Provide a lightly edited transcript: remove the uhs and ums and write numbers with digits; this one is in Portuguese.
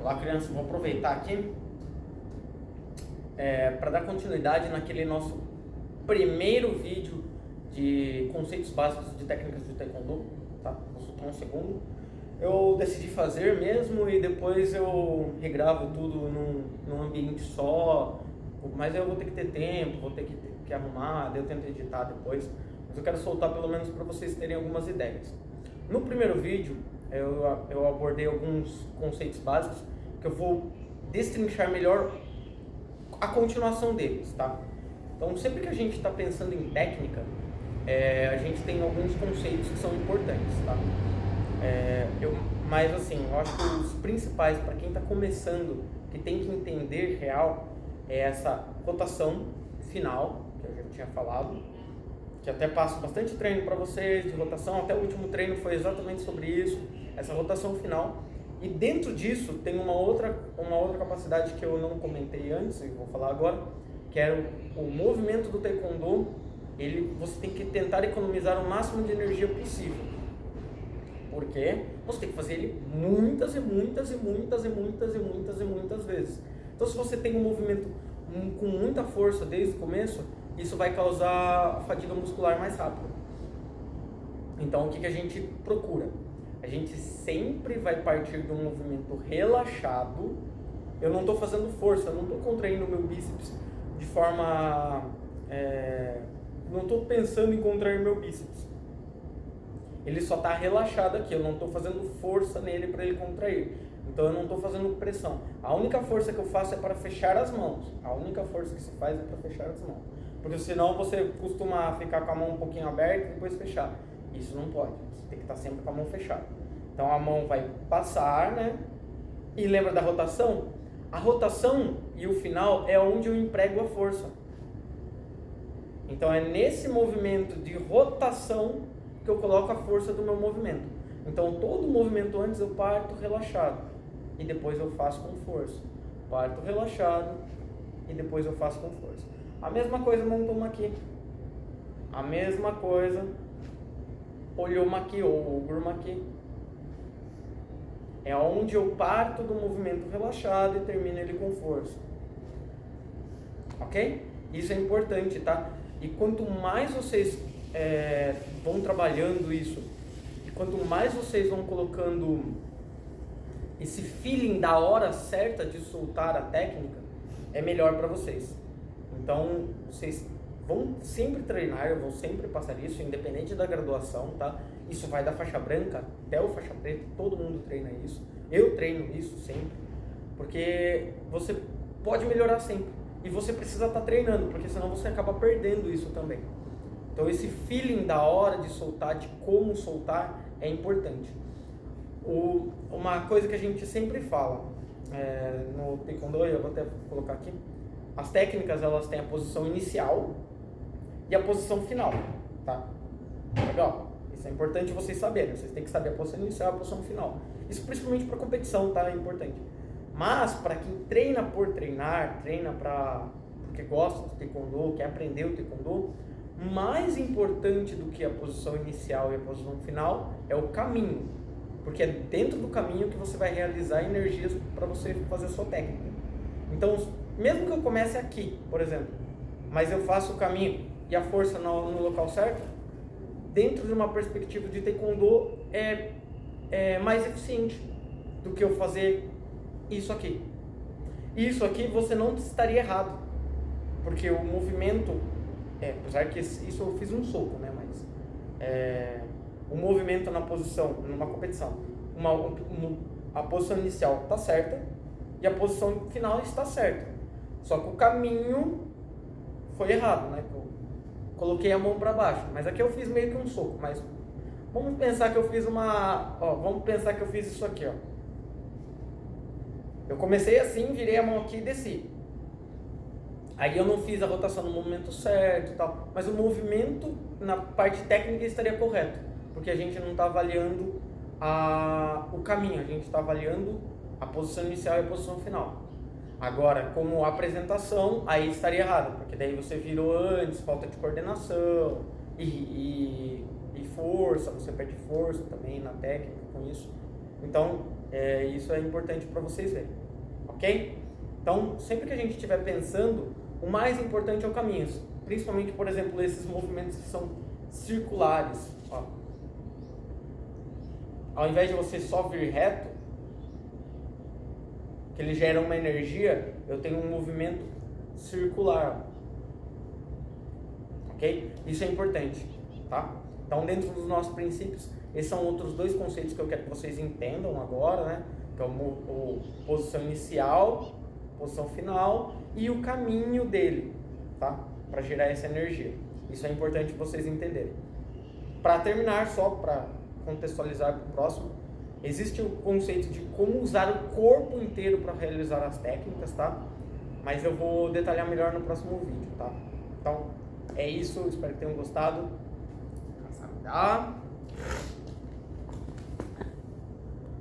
Olá, crianças, vou aproveitar aqui para dar continuidade naquele nosso primeiro vídeo de conceitos básicos de técnicas de Taekwondo, tá? Vou soltar um segundo. Eu decidi fazer mesmo e depois eu regravo tudo num ambiente só, mas eu vou ter que ter tempo, vou ter que arrumar, daí eu tento editar depois, mas eu quero soltar pelo menos para vocês terem algumas ideias. No primeiro vídeo eu abordei alguns conceitos básicos que eu vou destrinchar melhor a continuação deles, tá? Então sempre que a gente está pensando em técnica, a gente tem alguns conceitos que são importantes, tá? Mas assim, eu acho que os principais para quem está começando, que tem que entender real, é essa rotação final, que eu já tinha falado, que até passo bastante treino para vocês de rotação, até o último treino foi exatamente sobre isso, essa rotação final. E dentro disso tem uma outra capacidade que eu não comentei antes, e vou falar agora, que é o movimento do Taekwondo. Você tem que tentar economizar o máximo de energia possível. Porque você tem que fazer ele muitas vezes. Então se você tem um movimento com muita força desde o começo, isso vai causar fadiga muscular mais rápido. Então o que a gente procura? A gente sempre vai partir de um movimento relaxado. Eu não estou fazendo força, eu não estou contraindo o meu bíceps de forma... não estou pensando em contrair meu bíceps. Ele só está relaxado aqui, eu não estou fazendo força nele para ele contrair. Então eu não estou fazendo pressão. A única força que eu faço é para fechar as mãos. A única força que se faz é para fechar as mãos. Porque senão você costuma ficar com a mão um pouquinho aberta e depois fechar. Isso não pode, você tem que estar sempre com a mão fechada. Então a mão vai passar, né? E lembra da rotação? A rotação e o final é onde eu emprego a força. Então é nesse movimento de rotação que eu coloco a força do meu movimento. Então todo movimento antes eu parto relaxado e depois eu faço com força. Parto relaxado e depois eu faço com força. A mesma coisa montou uma aqui. A mesma coisa olhou uma aqui ou uma aqui. É onde eu parto do movimento relaxado e termino ele com força. Ok? Isso é importante, tá? E quanto mais vocês vão trabalhando isso, e quanto mais vocês vão colocando esse feeling da hora certa de soltar a técnica, é melhor para vocês. Então, vocês vão sempre treinar, eu vou sempre passar isso, independente da graduação, tá? Isso vai da faixa branca até o faixa preta, todo mundo treina isso. Eu treino isso sempre, porque você pode melhorar sempre. E você precisa estar treinando, porque senão você acaba perdendo isso também. Então esse feeling da hora de soltar, de como soltar, é importante. Uma coisa que a gente sempre fala no Taekwondo, eu vou até colocar aqui, as técnicas elas têm a posição inicial e a posição final, tá? Legal? Isso é importante vocês saberem, vocês têm que saber a posição inicial e a posição final. Isso principalmente para competição, tá? É importante. Mas para quem treina por treinar, treina porque gosta do Taekwondo, quer aprender o Taekwondo, mais importante do que a posição inicial e a posição final é o caminho. Porque é dentro do caminho que você vai realizar energias para você fazer a sua técnica. Então, mesmo que eu comece aqui, por exemplo, mas eu faço o caminho e a força no local certo, dentro de uma perspectiva de Taekwondo é mais eficiente do que eu fazer isso aqui. Isso aqui você não estaria errado, porque o movimento, apesar que isso eu fiz um soco, né? Mas o movimento na posição, numa competição, a posição inicial está certa e a posição final está certa. Só que o caminho foi errado, né? Eu coloquei a mão para baixo, mas aqui eu fiz meio que um soco. Mas vamos pensar que eu fiz vamos pensar que eu fiz isso aqui, ó. Eu comecei assim, virei a mão aqui e desci. Aí eu não fiz a rotação no momento certo e tal, mas o movimento na parte técnica estaria correto, porque a gente não está avaliando o caminho, a gente está avaliando a posição inicial e a posição final. Agora, como apresentação, aí estaria errado, porque daí você virou antes, falta de coordenação e força, você perde força também na técnica com isso. Então, Isso é importante para vocês verem, ok? Então, sempre que a gente estiver pensando, o mais importante é o caminho, principalmente, por exemplo, esses movimentos que são circulares. Ó. Ao invés de você só vir reto, que ele gera uma energia, eu tenho um movimento circular. Ok? Isso é importante, tá? Então, dentro dos nossos princípios, esses são outros dois conceitos que eu quero que vocês entendam agora, né? Que é o posição inicial, posição final e o caminho dele, tá? Para gerar essa energia. Isso é importante vocês entenderem. Para terminar, só para contextualizar para o próximo, existe o conceito de como usar o corpo inteiro para realizar as técnicas, tá? Mas eu vou detalhar melhor no próximo vídeo, tá? Então, é isso. Espero que tenham gostado. Tá?